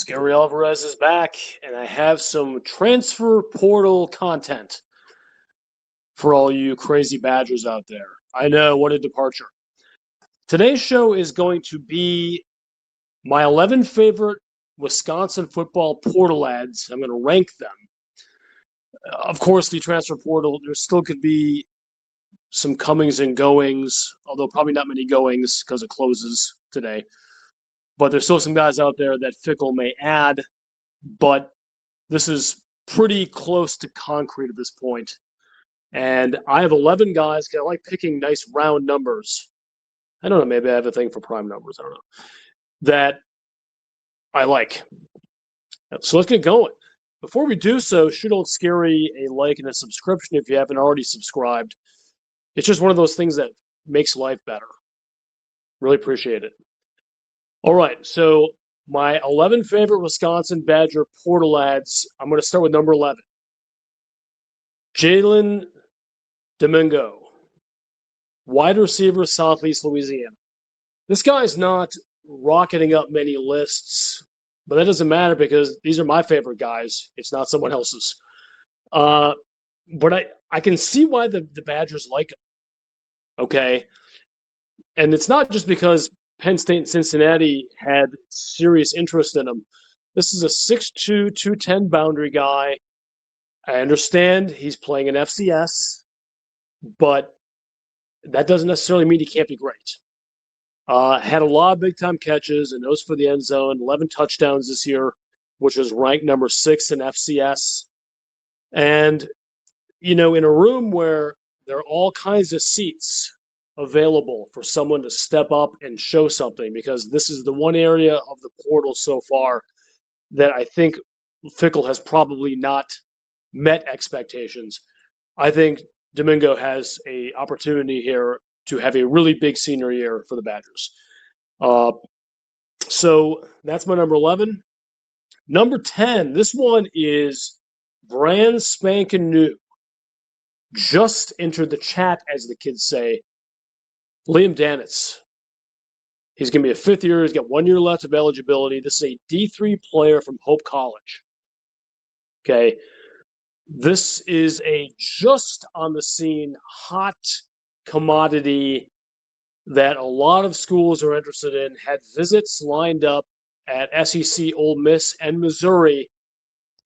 Scary Alvarez is back, and I have some transfer portal content for all you crazy Badgers out there. I know, what a departure. Today's show is going to be my 11 favorite Wisconsin football portal ads. I'm going to rank them. Of course, the transfer portal, there still could be some comings and goings, although probably not many goings because it closes today. But there's still some guys out there that Fickell may add, but this is pretty close to concrete at this point. And I have 11 guys. I like picking nice round numbers. I don't know, maybe I have a thing for prime numbers. I don't know. That I like. So let's get going. Before we do so, shoot old Scary a like and a subscription if you haven't already subscribed. It's just one of those things that makes life better. Really appreciate it. All right, so my 11 favorite Wisconsin Badger portal ads. I'm going to start with number 11. Jaylen Domingo, wide receiver, Southeast Louisiana. This guy's not rocketing up many lists, but that doesn't matter because these are my favorite guys. It's not someone else's. But I can see why the Badgers like him. Okay, and it's not just because Penn State and Cincinnati had serious interest in him. This is a 6'2", 210 boundary guy. I understand he's playing in FCS, but that doesn't necessarily mean he can't be great. Had a lot of big-time catches and those for the end zone, 11 touchdowns this year, which is ranked number 6 in FCS. And, you know, in a room where there are all kinds of seats available for someone to step up and show something, because this is the one area of the portal so far that I think Fickell has probably not met expectations. I think Domingo has an opportunity here to have a really big senior year for the Badgers. So that's my number 11. Number 10, this one is brand spanking new. Just entered the chat, as the kids say. Liam Danit. He's going to be a fifth year. He's got 1 year left of eligibility. This is a D3 player from Hope College. Okay. This is a just on the scene, hot commodity that a lot of schools are interested in. Had visits lined up at SEC, Ole Miss, and Missouri.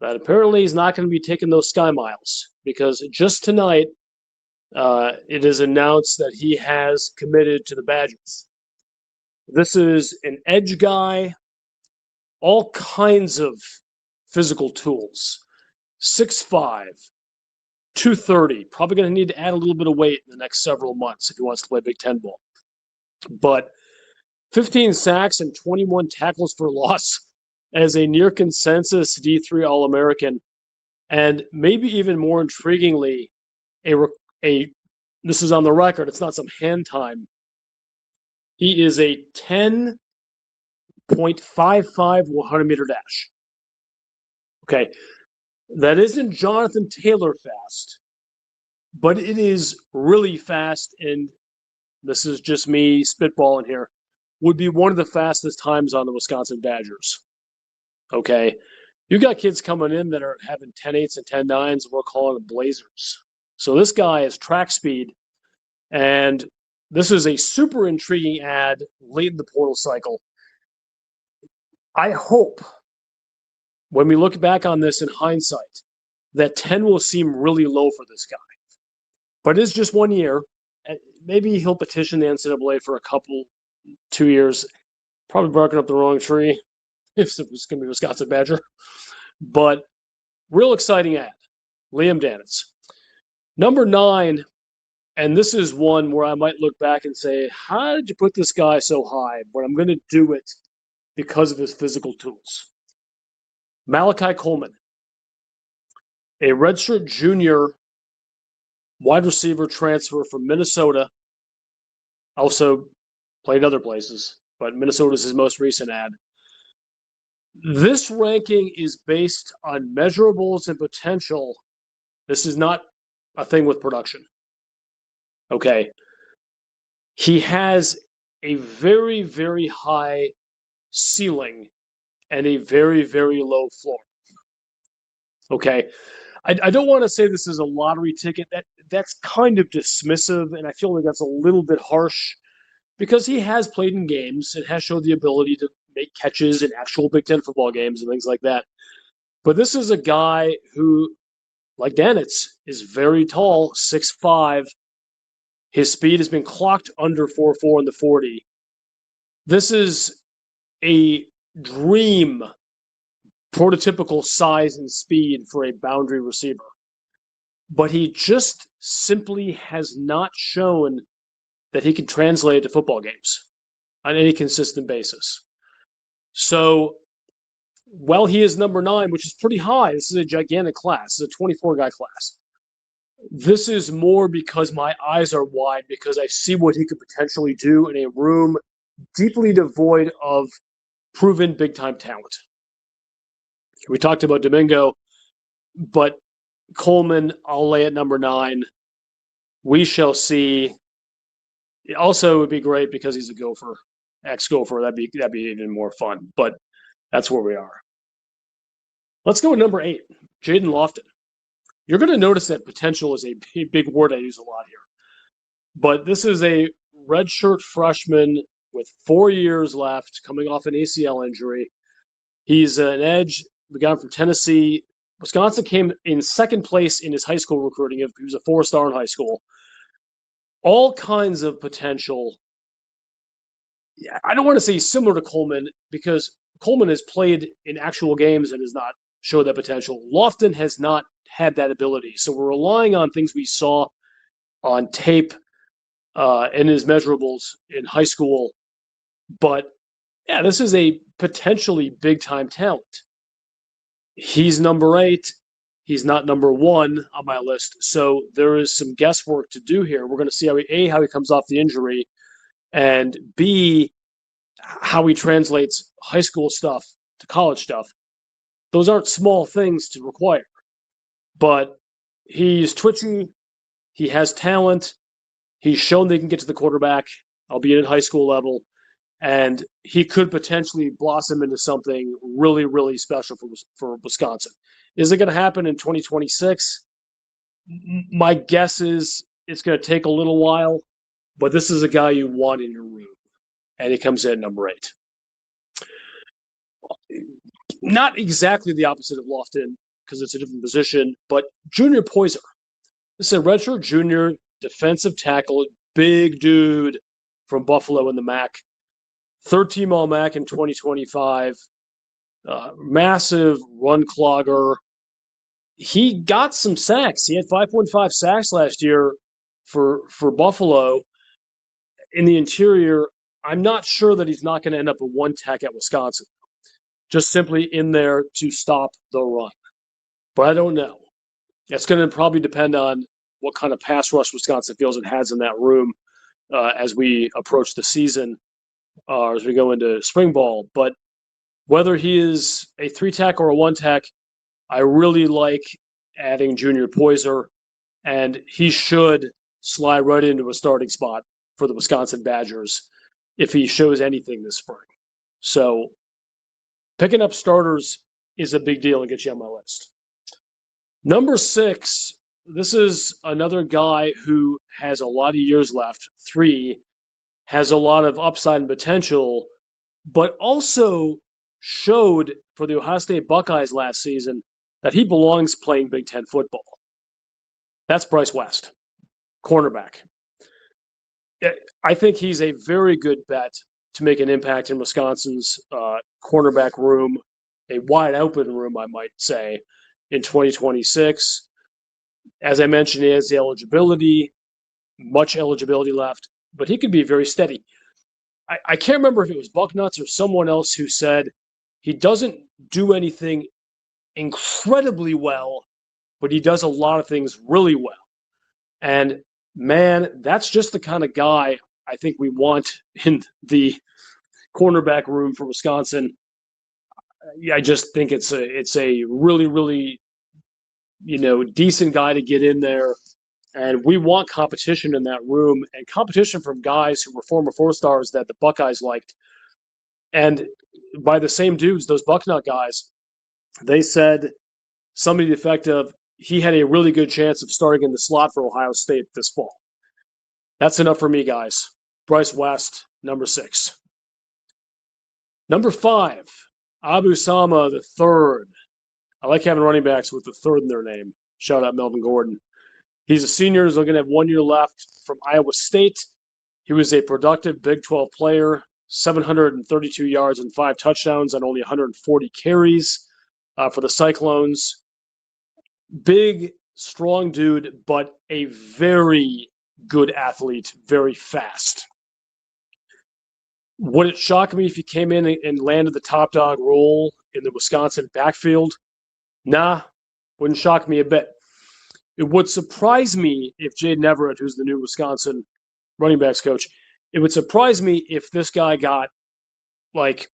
But apparently he's not going to be taking those Sky Miles because just tonight, it is announced that he has committed to the Badgers. This is an edge guy, all kinds of physical tools. 6'5", 230. Probably going to need to add a little bit of weight in the next several months if he wants to play Big Ten ball. But 15 sacks and 21 tackles for loss as a near consensus D3 All-American. And maybe even more intriguingly, this is on the record, it's not some hand time. He is a 10.55 100-meter dash. Okay, that isn't Jonathan Taylor fast, but it is really fast, and this is just me spitballing here, would be one of the fastest times on the Wisconsin Badgers. Okay, you got kids coming in that are having 10.8s and 10.9s, we're calling them blazers. So this guy is track speed, and this is a super intriguing ad late in the portal cycle. I hope when we look back on this in hindsight that 10 will seem really low for this guy. But it's just 1 year. Maybe he'll petition the NCAA for 2 years. Probably barking up the wrong tree if it was going to be Wisconsin Badger. But real exciting ad. Liam Danit. Number 9, and this is one where I might look back and say, how did you put this guy so high? But I'm going to do it because of his physical tools. Malachi Coleman, a redshirt junior wide receiver transfer from Minnesota, also played other places, but Minnesota is his most recent ad. This ranking is based on measurables and potential. This is not a thing with production. Okay. He has a very, very high ceiling and a very, very low floor. Okay. I don't want to say this is a lottery ticket. That's kind of dismissive, and I feel like that's a little bit harsh because he has played in games and has showed the ability to make catches in actual Big Ten football games and things like that. But this is a guy who, like Danit, is very tall, 6'5". His speed has been clocked under 4.4 in the 40. This is a dream prototypical size and speed for a boundary receiver. But he just simply has not shown that he can translate to football games on any consistent basis. So, while he is number 9, which is pretty high, this is a gigantic class. It's a 24-guy class. This is more because my eyes are wide because I see what he could potentially do in a room deeply devoid of proven big-time talent. We talked about Domingo, but Coleman, I'll lay at number 9. We shall see. Also, it would be great because he's a Gopher, ex-Gopher. That'd be even more fun. But that's where we are. Let's go with number 8, Jaden Loftton. You're going to notice that potential is a big word I use a lot here. But this is a redshirt freshman with 4 years left, coming off an ACL injury. He's an edge. We got him from Tennessee. Wisconsin came in second place in his high school recruiting. He was a 4-star in high school. All kinds of potential. Yeah, I don't want to say similar to Coleman because Coleman has played in actual games and has not showed that potential. Loftton has not had that ability. So we're relying on things we saw on tape and his measurables in high school. But, yeah, this is a potentially big-time talent. He's number 8. He's not number 1 on my list. So there is some guesswork to do here. We're going to see how he comes off the injury, and B, how he translates high school stuff to college stuff. Those aren't small things to require. But he's twitchy. He has talent. He's shown they can get to the quarterback, albeit at high school level. And he could potentially blossom into something really, really special for Wisconsin. Is it going to happen in 2026? My guess is it's going to take a little while, but this is a guy you want in your room. And he comes in at number 8. Not exactly the opposite of Loftton because it's a different position, but Junior Poiser. This is a redshirt junior, defensive tackle, big dude from Buffalo in the MAC. 13 All-MAC in 2025. Massive run clogger. He got some sacks. He had 5.5 sacks last year for Buffalo. In the interior, I'm not sure that he's not going to end up a one tech at Wisconsin. Just simply in there to stop the run. But I don't know. It's going to probably depend on what kind of pass rush Wisconsin feels it has in that room as we approach the season. As we go into spring ball. But whether he is a 3-tech or a 1-tech, I really like adding Junior Poiser, and he should slide right into a starting spot for the Wisconsin Badgers if he shows anything this spring. So picking up starters is a big deal and gets you on my list. Number 6, this is another guy who has a lot of years left, 3, has a lot of upside and potential, but also showed for the Ohio State Buckeyes last season that he belongs playing Big Ten football. That's Bryce West, cornerback. I think he's a very good bet to make an impact in Wisconsin's cornerback room, a wide open room, I might say, in 2026. As I mentioned, he has the eligibility, much eligibility left, but he could be very steady. I can't remember if it was Bucknuts or someone else who said he doesn't do anything incredibly well, but he does a lot of things really well. And man, that's just the kind of guy I think we want in the cornerback room for Wisconsin. I just think it's a really, really, decent guy to get in there. And we want competition in that room and competition from guys who were former 4-stars that the Buckeyes liked. And by the same dudes, those Bucknut guys, they said somebody to the effect of he had a really good chance of starting in the slot for Ohio State this fall. That's enough for me, guys. Bryce West, number 6. Number 5, Abu Sama the third. I like having running backs with the third in their name. Shout out Melvin Gordon. He's a senior. He's going to have 1 year left from Iowa State. He was a productive Big 12 player, 732 yards and 5 touchdowns on only 140 carries for the Cyclones. Big, strong dude, but a very good athlete, very fast. Would it shock me if he came in and landed the top dog role in the Wisconsin backfield? Nah, wouldn't shock me a bit. It would surprise me if Jaden Everett, who's the new Wisconsin running backs coach, it would surprise me if this guy got like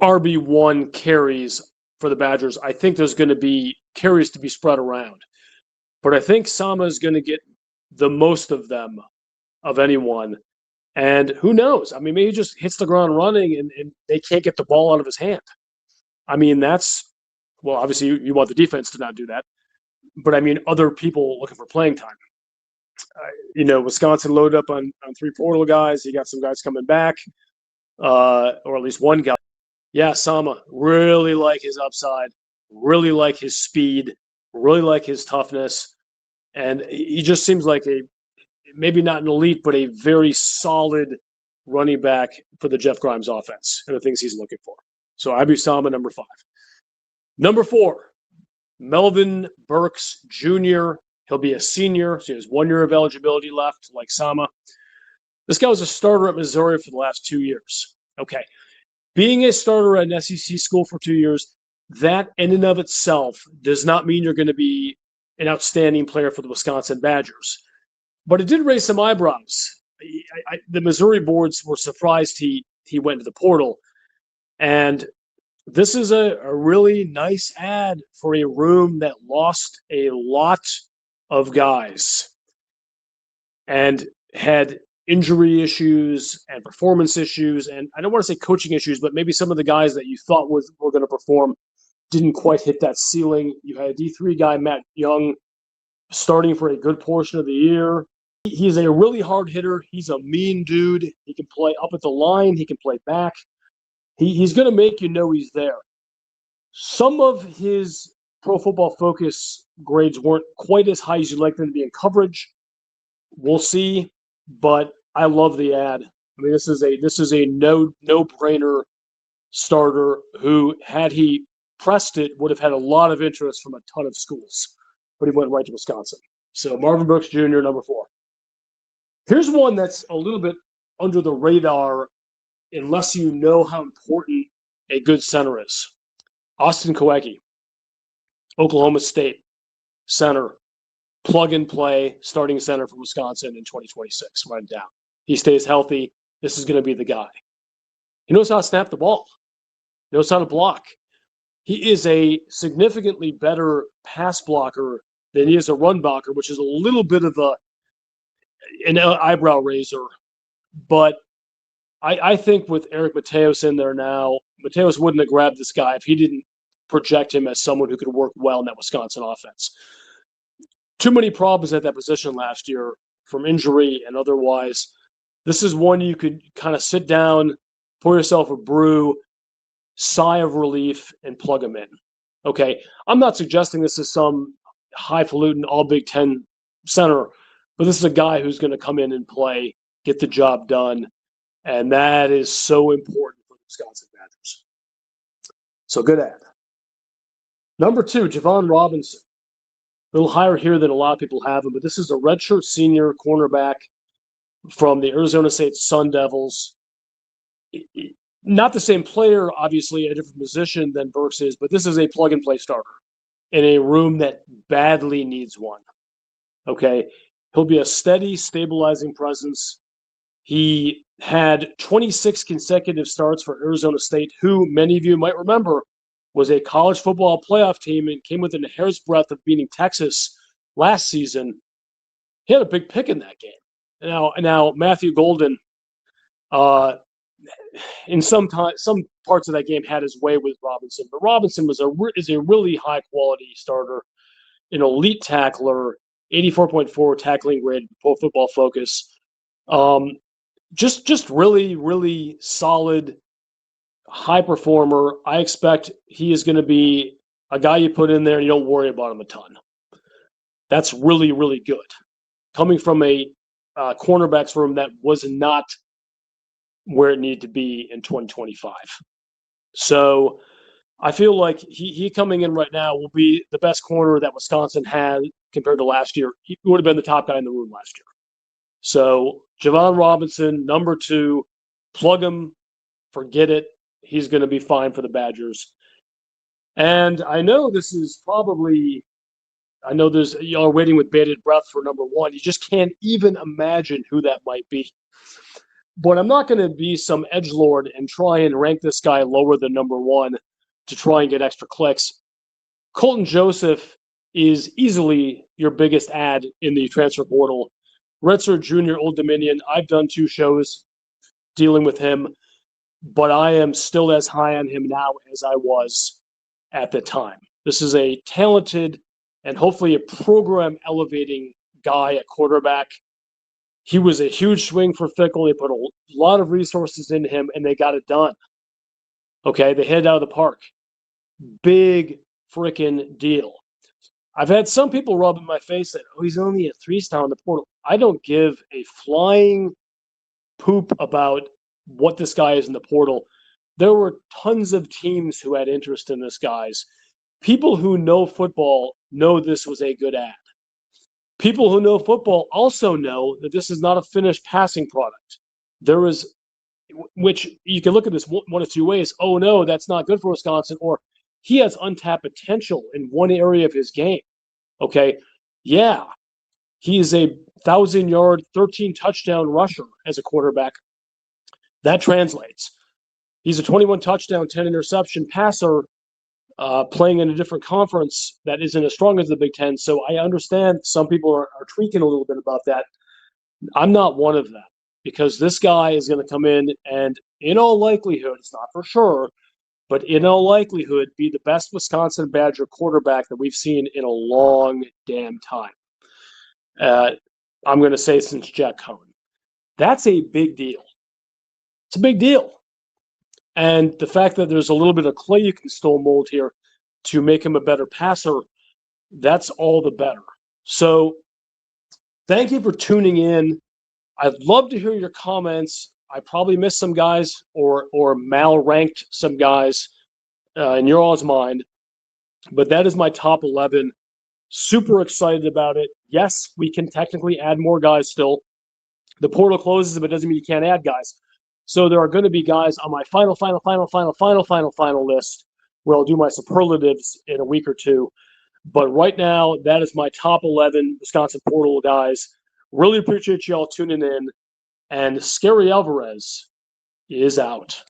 RB1 carries for the Badgers. I think there's going to be carries to be spread around. But I think Sama is going to get the most of them of anyone. And who knows? I mean, maybe he just hits the ground running and they can't get the ball out of his hand. I mean, well, obviously you want the defense to not do that. But I mean, other people looking for playing time. Wisconsin loaded up on 3 portal guys. He got some guys coming back, or at least one guy. Yeah, Sama, really like his upside, really like his speed, really like his toughness. And he just seems like maybe not an elite, but a very solid running back for the Jeff Grimes offense and the things he's looking for. So Abu Sama, number 5. Number 4, Melvin Burks Jr. He'll be a senior, so he has 1 year of eligibility left, like Sama. This guy was a starter at Missouri for the last 2 years. Okay. Being a starter at an SEC school for 2 years, that in and of itself does not mean you're going to be an outstanding player for the Wisconsin Badgers. But it did raise some eyebrows. The Missouri boards were surprised he went to the portal. And this is a really nice ad for a room that lost a lot of guys and had injury issues and performance issues. And I don't want to say coaching issues, but maybe some of the guys that you thought were going to perform didn't quite hit that ceiling. You had a D3 guy, Matt Young, starting for a good portion of the year. He's a really hard hitter. He's a mean dude. He can play up at the line. He can play back. He's going to make you know he's there. Some of his Pro Football Focus grades weren't quite as high as you'd like them to be in coverage. We'll see, but I love the ad. I mean, this is a no-brainer starter who, had he pressed it, would have had a lot of interest from a ton of schools, but he went right to Wisconsin. So Marvin Brooks Jr., number 4. Here's one that's a little bit under the radar unless you know how important a good center is. Austin Koecke, Oklahoma State center, plug-and-play starting center for Wisconsin in 2026. Write it down. He stays healthy. This is going to be the guy. He knows how to snap the ball. He knows how to block. He is a significantly better pass blocker than he is a run blocker, which is a little bit of an eyebrow raiser. But I think with Eric Mateos in there now, Mateos wouldn't have grabbed this guy if he didn't project him as someone who could work well in that Wisconsin offense. Too many problems at that position last year from injury and otherwise. This is one you could kind of sit down, pour yourself a brew, sigh of relief, and plug him in. Okay, I'm not suggesting this is some highfalutin all Big Ten center, but this is a guy who's going to come in and play, get the job done, and that is so important for the Wisconsin Badgers. So good ad. Number 2, Javon Robinson. A little higher here than a lot of people have him, but this is a redshirt senior cornerback from the Arizona State Sun Devils. Not the same player, obviously, at a different position than Burks is, but this is a plug-and-play starter in a room that badly needs one. Okay? He'll be a steady, stabilizing presence. He had 26 consecutive starts for Arizona State, who many of you might remember was a college football playoff team and came within a hair's breadth of beating Texas last season. He had a big pick in that game. Now Matthew Golden, in some parts of that game had his way with Robinson, but Robinson is a really high quality starter, an elite tackler, 84.4 tackling grade, Pro Football Focus. Just really, really solid, high performer. I expect he is going to be a guy you put in there and you don't worry about him a ton. That's really, really good. Coming from a cornerbacks room that was not where it needed to be in 2025. So I feel like he coming in right now will be the best corner that Wisconsin had compared to last year. He would have been the top guy in the room last year. So Javon Robinson, number 2, plug him, forget it. He's going to be fine for the Badgers. And I know this is probably, y'all are waiting with bated breath for number 1. You just can't even imagine who that might be. But I'm not going to be some edgelord and try and rank this guy lower than number 1 to try and get extra clicks. Colton Joseph is easily your biggest ad in the transfer portal. Redshirt Junior, Old Dominion. I've done 2 shows dealing with him, but I am still as high on him now as I was at the time. This is a talented and hopefully a program elevating guy at quarterback. He was a huge swing for Fickell. They put a lot of resources into him, and they got it done. Okay, they hit it out of the park. Big freaking deal. I've had some people rub in my face that, he's only a 3-star in the portal. I don't give a flying poop about what this guy is in the portal. There were tons of teams who had interest in this guy's. People who know football know this was a good ad. People who know football also know that this is not a finished passing product. There is, which you can look at this one of 2 ways. Oh, no, that's not good for Wisconsin. Or he has untapped potential in one area of his game. Okay, yeah, he is a 1,000-yard, 13-touchdown rusher as a quarterback. That translates. He's a 21-touchdown, 10-interception passer playing in a different conference that isn't as strong as the Big Ten. So I understand some people are tweaking a little bit about that. I'm not one of them because this guy is going to come in and in all likelihood, it's not for sure, but in all likelihood be the best Wisconsin Badger quarterback that we've seen in a long damn time. I'm going to say since Jack Cohn. That's a big deal. It's a big deal. And the fact that there's a little bit of clay you can still mold here to make him a better passer, that's all the better. So thank you for tuning in. I'd love to hear your comments. I probably missed some guys or mal-ranked some guys in your all's mind. But that is my top 11. Super excited about it. Yes, we can technically add more guys still. The portal closes, but it doesn't mean you can't add guys. So there are going to be guys on my final list where I'll do my superlatives in a week or 2. But right now, that is my top 11 Wisconsin portal guys. Really appreciate you all tuning in. And Scary Alvarez is out.